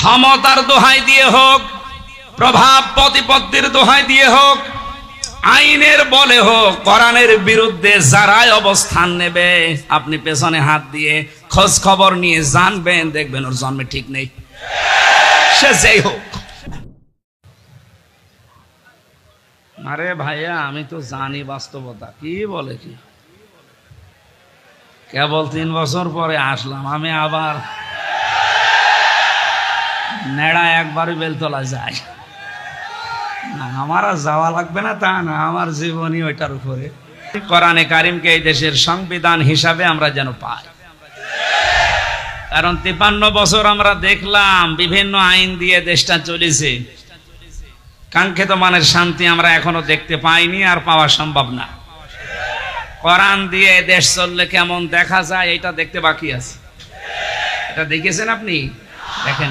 ক্ষমতার দোহাই দিয়ে হোক, প্রভাব প্রতিপত্তির দোহাই দিয়ে হোক, আইনের বলে হোক, কোরআনের বিরুদ্ধে যারাই অবস্থান নেবে, আপনি পেছনে হাত দিয়ে খোঁজ খবর নিয়ে জানবেন, দেখবেন ওর জন্মে ঠিক নেই, সে যেই হোক। আরে ভাইয়া, আমি তো জানি বাস্তবতা কি বলে কি। কেবল 3 বছর পরে আসলাম, আমি আবার নেড়া একবারই বেলতলা যাই না, আমার আর যাওয়া লাগবে না তা না, আমার জীবনই ওইটার উপরে। কোরআনে কারিমকে এই দেশের সংবিধান হিসাবে আমরা যেন পাই, কারণ 53 বছর আমরা দেখলাম বিভিন্ন আইন দিয়ে দেশটা চলেছে, কাঙ্ক্ষিত মানের শান্তি আমরা এখনো দেখতে পাইনি, আর পাওয়া সম্ভব না। কোরআন দিয়ে দেশ চললে কেমন দেখা যায় এটা দেখতে বাকি আছে। এটা দেখেছেন আপনি? দেখেন।